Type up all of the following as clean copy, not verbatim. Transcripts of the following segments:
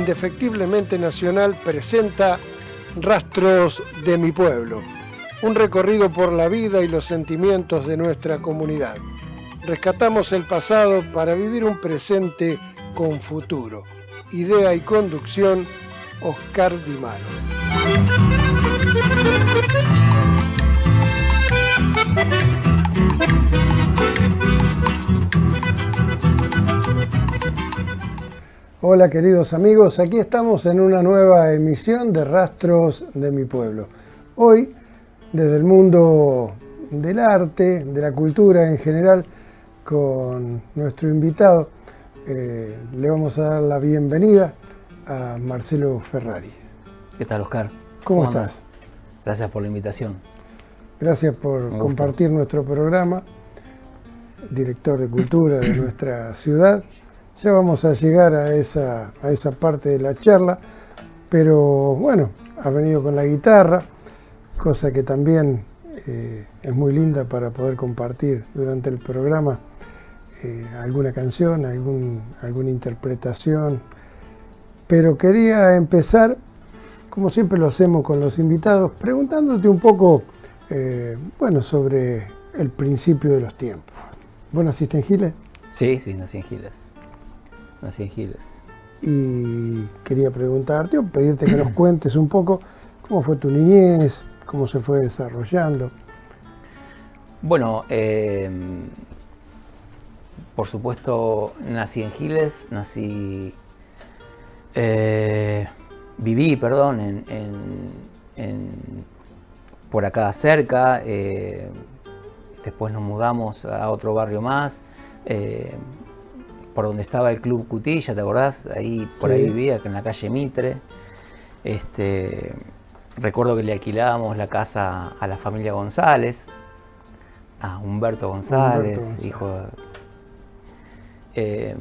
indefectiblemente nacional presenta Rastros de mi pueblo, un recorrido por la vida y los sentimientos de nuestra comunidad. Rescatamos el pasado para vivir un presente con futuro. Idea y conducción, Oscar Di Maro. Hola queridos amigos, aquí estamos en una nueva emisión de Rastros de mi pueblo. Hoy, desde el mundo del arte, de la cultura en general, con nuestro invitado, le vamos a dar la bienvenida a Marcelo Ferrari. ¿Qué tal, Oscar? ¿Cómo estás? Gracias por la invitación. Gracias por compartir nuestro programa, director de cultura de nuestra ciudad. Ya vamos a llegar a esa parte de la charla, pero bueno, has venido con la guitarra, cosa que también es muy linda para poder compartir durante el programa alguna canción, alguna interpretación. Pero quería empezar, como siempre lo hacemos con los invitados, preguntándote un poco sobre el principio de los tiempos. ¿Vos naciste en Giles? Sí, nací en Giles. Y quería preguntarte o pedirte que nos cuentes un poco cómo fue tu niñez, cómo se fue desarrollando. Bueno, por supuesto nací en Giles, viví por acá cerca, después nos mudamos a otro barrio más, por donde estaba el Club Cutilla, ¿te acordás? Por ahí vivía, en la calle Mitre. Recuerdo que le alquilábamos la casa a la familia González, a Humberto González, hijo de...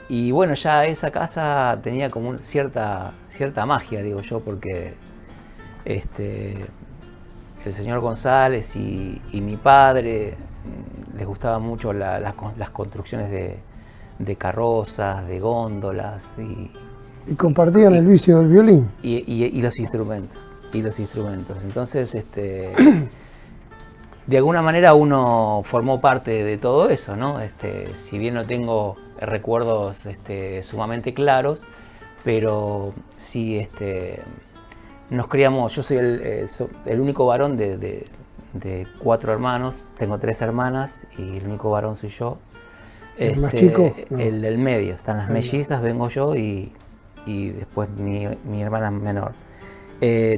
y bueno, ya esa casa tenía como cierta magia, digo yo, porque el señor González y mi padre les gustaban mucho las construcciones de carrozas, de góndolas. Y compartían el vicio del violín. Y los instrumentos. Entonces, de alguna manera uno formó parte de todo eso, ¿no? Si bien no tengo recuerdos sumamente claros, pero sí nos criamos. Yo soy el único varón de 4 hermanos, tengo 3 hermanas y el único varón soy yo. ¿El más chico? No. El del medio, están las mellizas, vengo yo y después mi hermana menor.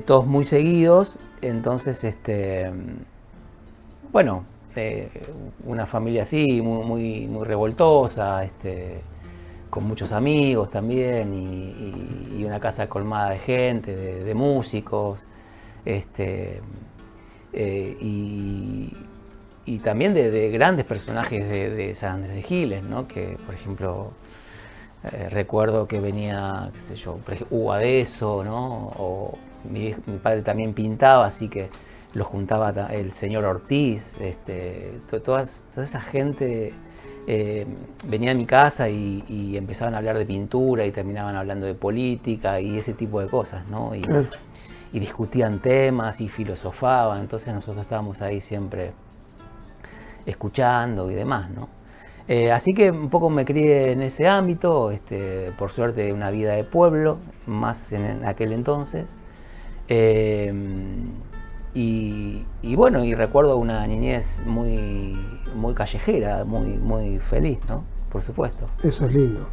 Todos muy seguidos, entonces, una familia así, muy revoltosa, con muchos amigos también y una casa colmada de gente, de músicos, y también de grandes personajes de San Andrés de Giles, ¿no? Que, por ejemplo, recuerdo que venía, qué sé yo, Hugo Adeso, ¿no? O mi padre también pintaba, así que lo juntaba el señor Ortiz, toda esa gente venía a mi casa y empezaban a hablar de pintura y terminaban hablando de política y ese tipo de cosas, ¿no? Y discutían temas y filosofaban, entonces nosotros estábamos ahí siempre escuchando y demás, ¿no? Así que un poco me crié en ese ámbito, por suerte una vida de pueblo, más en aquel entonces. Y recuerdo una niñez muy callejera, muy feliz, ¿no? Por supuesto. Eso es lindo.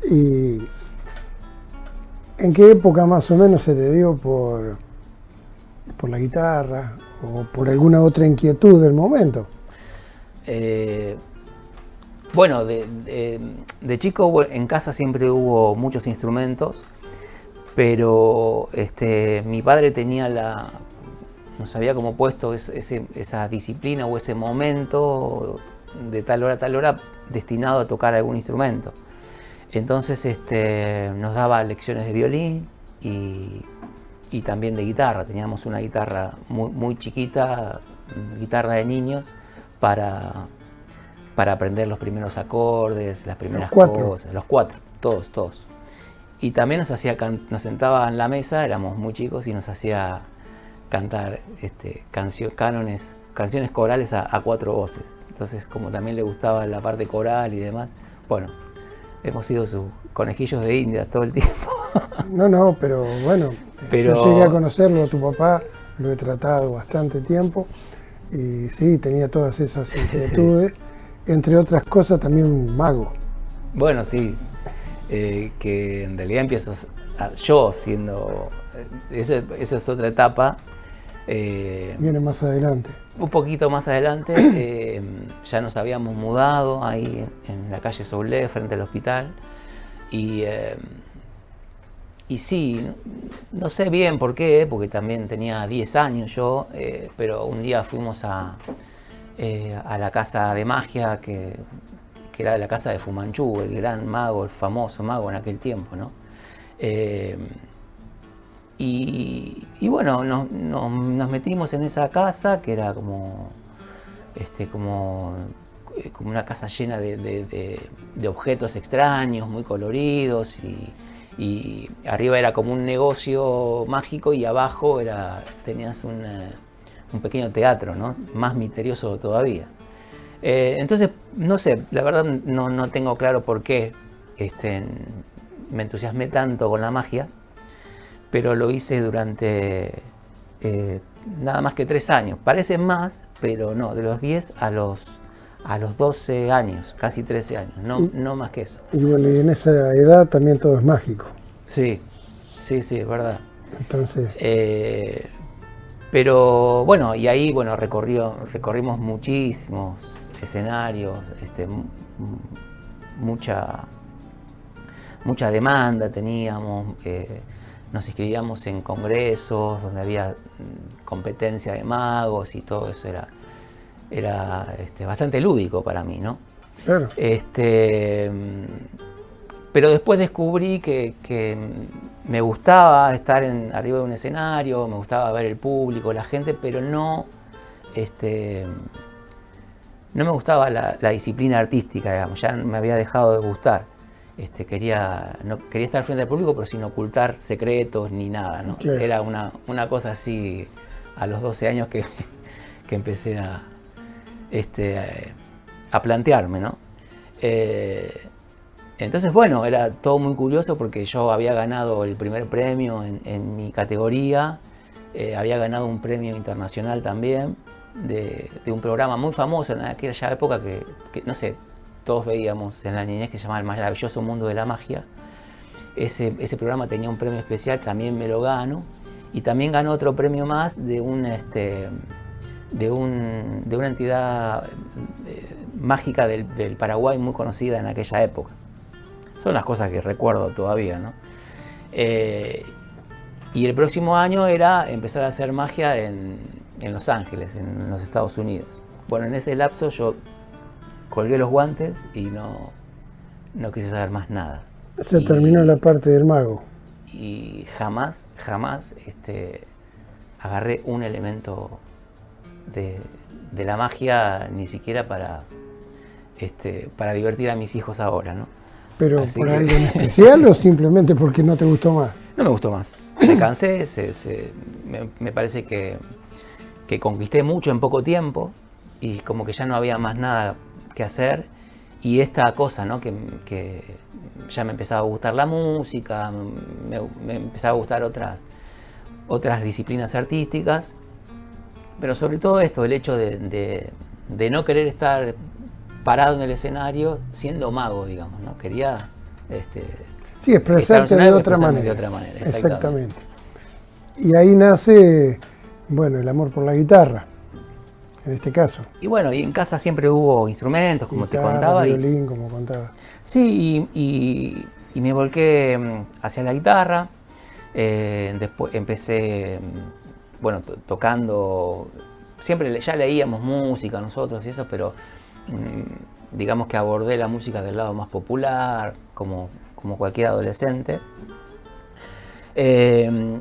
¿Y en qué época más o menos se te dio por la guitarra o por alguna otra inquietud del momento? De chico en casa siempre hubo muchos instrumentos, pero mi padre nos había como puesto esa disciplina o ese momento de tal hora a tal hora destinado a tocar algún instrumento. Entonces nos daba lecciones de violín y también de guitarra. Teníamos una guitarra muy chiquita, guitarra de niños, para para aprender los primeros acordes, las primeras Los 4. cosas, los 4, todos. Y también nos sentaba en la mesa, éramos muy chicos, y nos hacía cantar canciones corales a 4 voces. Entonces, como también le gustaba la parte coral y demás, bueno, hemos sido sus conejillos de Indias todo el tiempo. No, pero bueno, yo llegué a conocerlo, a tu papá, lo he tratado bastante tiempo, y sí, tenía todas esas inquietudes, entre otras cosas también un mago. Bueno, sí, que en realidad empiezo yo siendo, esa es otra etapa. Viene más adelante. Un poquito más adelante, ya nos habíamos mudado ahí en la calle Soule, frente al hospital, y sí, no sé bien por qué, porque también tenía 10 años yo, pero un día fuimos a la casa de magia, que era la casa de Fu Manchu, el gran mago, el famoso mago en aquel tiempo, ¿no? Y bueno, nos metimos en esa casa, que era como una casa llena de objetos extraños, muy coloridos, y arriba era como un negocio mágico, y abajo tenías un pequeño teatro, ¿no? Más misterioso todavía. Entonces, no sé, la verdad no tengo claro por qué me entusiasmé tanto con la magia, pero lo hice durante nada más que 3 años. Parece más, pero no, de los 10 a los 12 años, casi 13 años, no más que eso. Y bueno, y en esa edad también todo es mágico. Sí, es verdad. Entonces... pero bueno, y ahí bueno, recorrimos muchísimos escenarios, mucha demanda teníamos, nos inscribíamos en congresos donde había competencia de magos, y todo eso era bastante lúdico para mí, ¿no? Claro. Pero después descubrí que me gustaba estar arriba de un escenario, me gustaba ver el público, la gente, pero no me gustaba la disciplina artística, digamos, ya me había dejado de gustar. Quería estar frente al público, pero sin ocultar secretos ni nada, ¿no? Claro. Era una cosa así a los 12 años que empecé a plantearme, ¿no? Entonces, bueno, era todo muy curioso, porque yo había ganado el primer premio en mi categoría, había ganado un premio internacional también de un programa muy famoso en aquella época que no sé, todos veíamos en la niñez, que se llamaba El Maravilloso Mundo de la Magia. Ese programa tenía un premio especial, también me lo gano, y también ganó otro premio más de una entidad mágica del Paraguay muy conocida en aquella época. Son las cosas que recuerdo todavía, ¿no? Y el próximo año era empezar a hacer magia en Los Ángeles, en los Estados Unidos. Bueno, en ese lapso yo colgué los guantes y no quise saber más nada. Se terminó la parte del mago. Y jamás agarré un elemento de la magia, ni siquiera para divertir a mis hijos ahora, ¿no? ¿Pero así por algo en especial o simplemente porque no te gustó más? No me gustó más. Me cansé, me parece que conquisté mucho en poco tiempo, y como que ya no había más nada que hacer, y esta cosa, ¿no? que ya me empezaba a gustar la música, me empezaba a gustar otras disciplinas artísticas, pero sobre todo esto, el hecho de no querer estar parado en el escenario siendo mago, digamos, ¿no? Quería sí, expresarte de otra manera. Exactamente. Y ahí nace, bueno, el amor por la guitarra, en este caso. Y bueno, y en casa siempre hubo instrumentos, como guitarra, te contaba. Violín, como contaba. Sí, y me volqué hacia la guitarra. Después empecé, bueno, tocando. Siempre ya leíamos música nosotros y eso, pero digamos que abordé la música del lado más popular, como cualquier adolescente.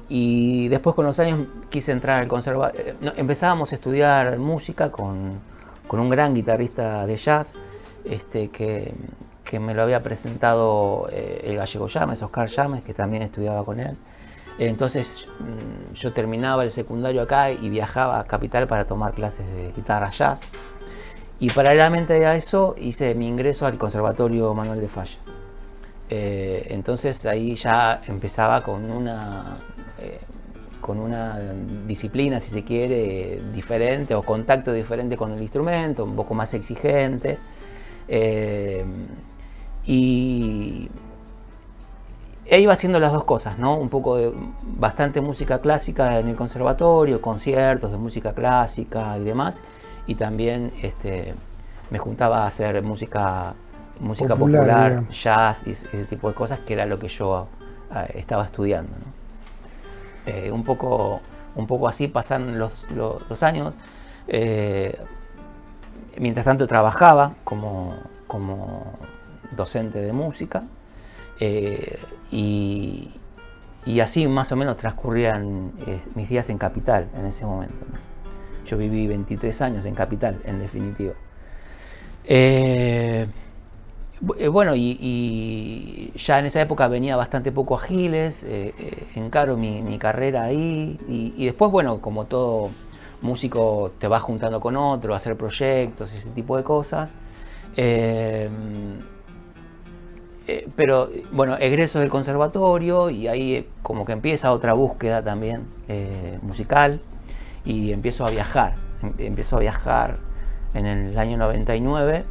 Y después, con los años, quise entrar al conservatorio. Empezábamos a estudiar música con un gran guitarrista de jazz, que me lo había presentado el gallego Llames, Oscar Llames, que también estudiaba con él. Entonces yo terminaba el secundario acá y viajaba a Capital para tomar clases de guitarra jazz. Y paralelamente a eso hice mi ingreso al Conservatorio Manuel de Falla. Entonces ahí ya empezaba con una disciplina, si se quiere, diferente, o contacto diferente con el instrumento, un poco más exigente. Y iba haciendo las dos cosas, ¿no? Un poco de bastante música clásica en el conservatorio, conciertos de música clásica y demás. Y también me juntaba a hacer música popular, jazz y ese tipo de cosas, que era lo que yo estaba estudiando, ¿no? Un poco así pasan los años. Mientras tanto trabajaba como docente de música, y así más o menos transcurrían mis días en Capital en ese momento, ¿no? Yo viví 23 años en Capital, en definitiva. Bueno, y ya en esa época venía bastante poco a Giles, encaro mi carrera ahí, y después, bueno, como todo músico te vas juntando con otro, a hacer proyectos, ese tipo de cosas. Pero bueno, egreso del conservatorio y ahí como que empieza otra búsqueda también musical, y empiezo a viajar en el año 99.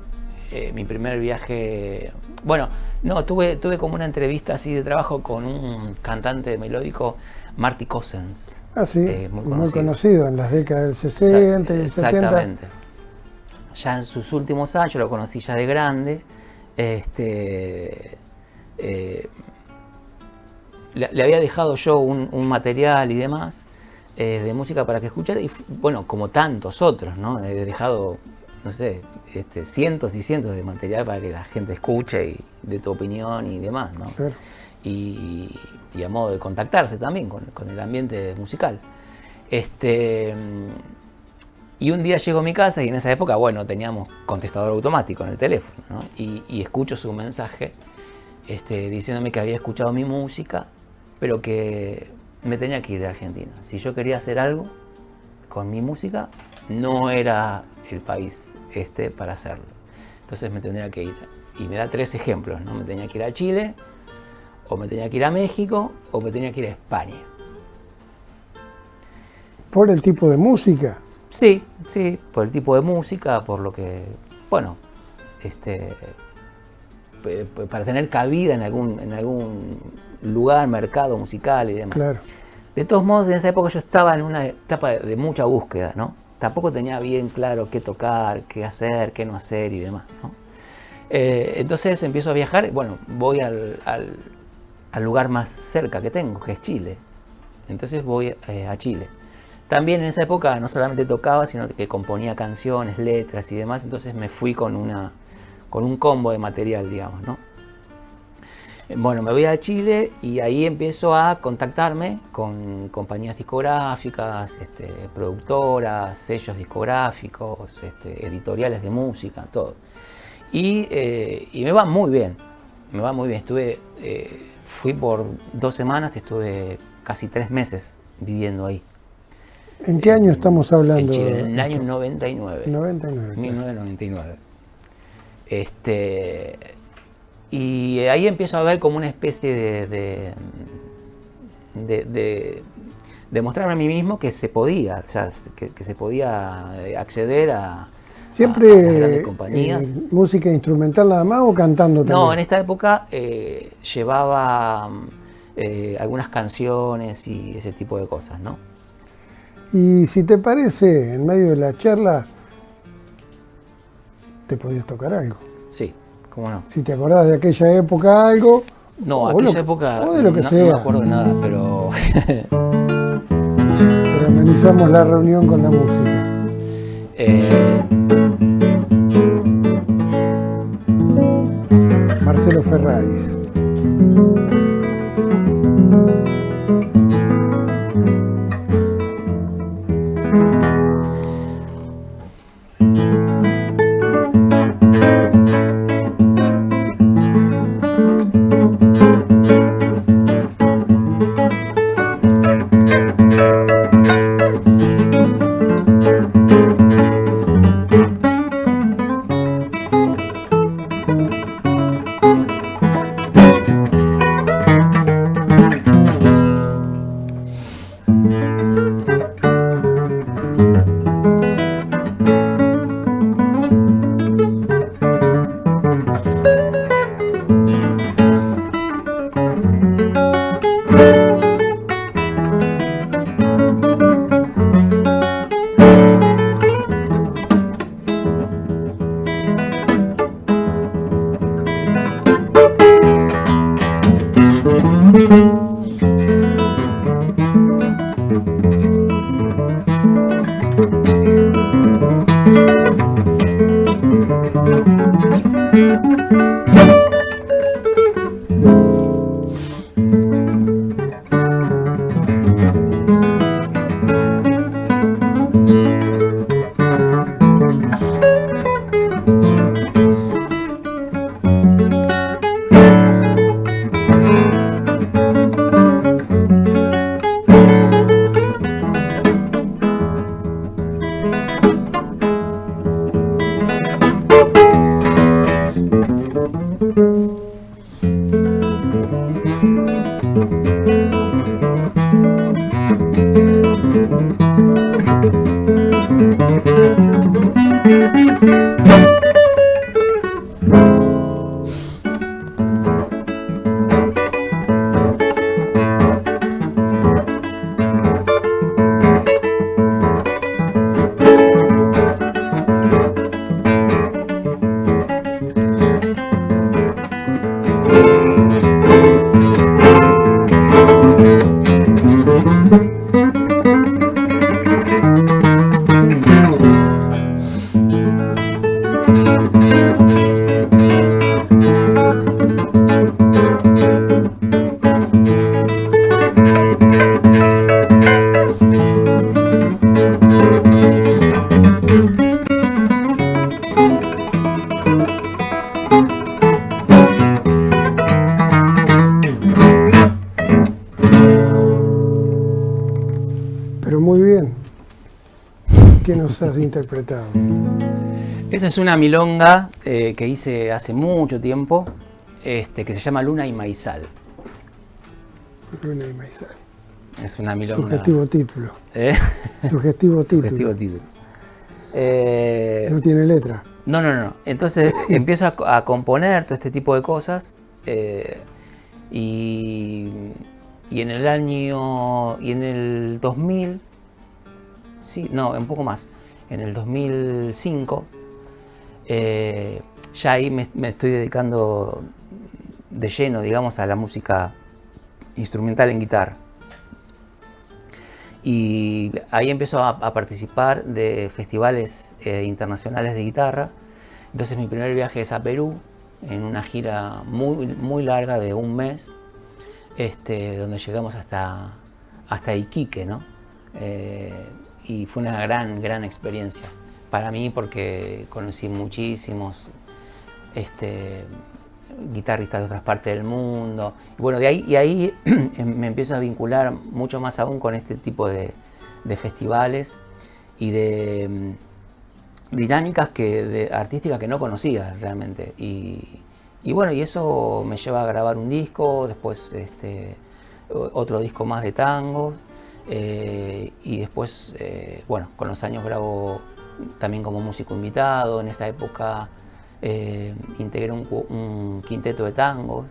Mi primer viaje, bueno, no, tuve como una entrevista así de trabajo con un cantante melódico, Marty Cousins. Ah, sí, muy conocido en las décadas del 60 y 70. Exactamente. Ya en sus últimos años, yo lo conocí ya de grande. Le había dejado yo un material y demás de música para que escuchara, y bueno, como tantos otros, ¿no? He dejado, no sé, cientos y cientos de material para que la gente escuche y de tu opinión y demás, ¿no? Claro. Y a modo de contactarse también con el ambiente musical. Y un día llego a mi casa, y en esa época, bueno, teníamos contestador automático en el teléfono, ¿no? Y escucho su mensaje diciéndome que había escuchado mi música, pero que me tenía que ir de Argentina. Si yo quería hacer algo con mi música, no era el país para hacerlo. Entonces me tendría que ir. Y me da 3 ejemplos, ¿no? Me tenía que ir a Chile, o me tenía que ir a México, o me tenía que ir a España. ¿Por el tipo de música? Sí, por el tipo de música, por lo que, bueno, para tener cabida en algún lugar, mercado musical y demás. Claro. De todos modos, en esa época yo estaba en una etapa de mucha búsqueda, ¿no? Tampoco tenía bien claro qué tocar, qué hacer, qué no hacer y demás, ¿no? Entonces empiezo a viajar, bueno, voy al lugar más cerca que tengo, que es Chile. Entonces voy a Chile. También en esa época no solamente tocaba, sino que componía canciones, letras y demás, entonces me fui con un combo de material, digamos, ¿no? Bueno, me voy a Chile y ahí empiezo a contactarme con compañías discográficas, productoras, sellos discográficos, editoriales de música, todo. Y me va muy bien, fui por 2 semanas, estuve casi 3 meses viviendo ahí. ¿En qué año estamos hablando? En Chile, en el año 99. 1999. Y ahí empiezo a ver como una especie de mostrarme a mí mismo que se podía, o sea, que se podía acceder a ¿Siempre a las grandes compañías. Música instrumental nada más o cantando también? No, en esta época llevaba algunas canciones y ese tipo de cosas, ¿no? Y si te parece, en medio de la charla, te podrías tocar algo. Sí, cómo no. Si te acordás de aquella época algo. No, aquella época o de lo que sea. No me acuerdo de nada, pero... Pero amenizamos la reunión con la música. Marcelo Ferraris. Pero muy bien. ¿Qué nos has interpretado? Esa es una milonga que hice hace mucho tiempo, que se llama Luna y Maizal. Luna y Maizal. Es una milonga. Sugestivo título. Sugestivo título. No tiene letra. No. Entonces empiezo a componer todo este tipo de cosas y en el 2000, sí, no, un poco más, en el 2005, ya ahí me estoy dedicando de lleno, digamos, a la música instrumental en guitarra. Y ahí empiezo a participar de festivales internacionales de guitarra. Entonces mi primer viaje es a Perú, en una gira muy larga de un mes, donde llegamos hasta Iquique, ¿no? Y fue una gran experiencia para mí porque conocí muchísimos guitarristas de otras partes del mundo. Y bueno, de ahí me empiezo a vincular mucho más aún con este tipo de festivales y de dinámicas artísticas que no conocía realmente. Y bueno, y eso me lleva a grabar un disco, después otro disco más de tangos, y después, bueno, con los años grabo también como músico invitado. En esa época integré un quinteto de tangos,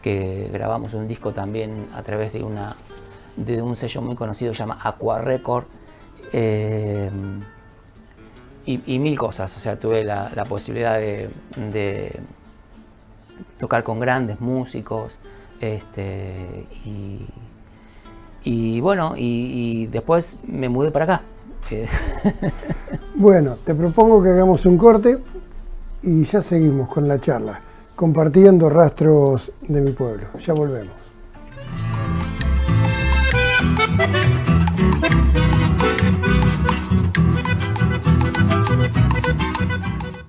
que grabamos un disco también a través de un sello muy conocido, se llama Aqua Record, y mil cosas. O sea, tuve la posibilidad de tocar con grandes músicos, y bueno, y después me mudé para acá. Bueno, te propongo que hagamos un corte y ya seguimos con la charla, compartiendo rastros de mi pueblo. Ya volvemos.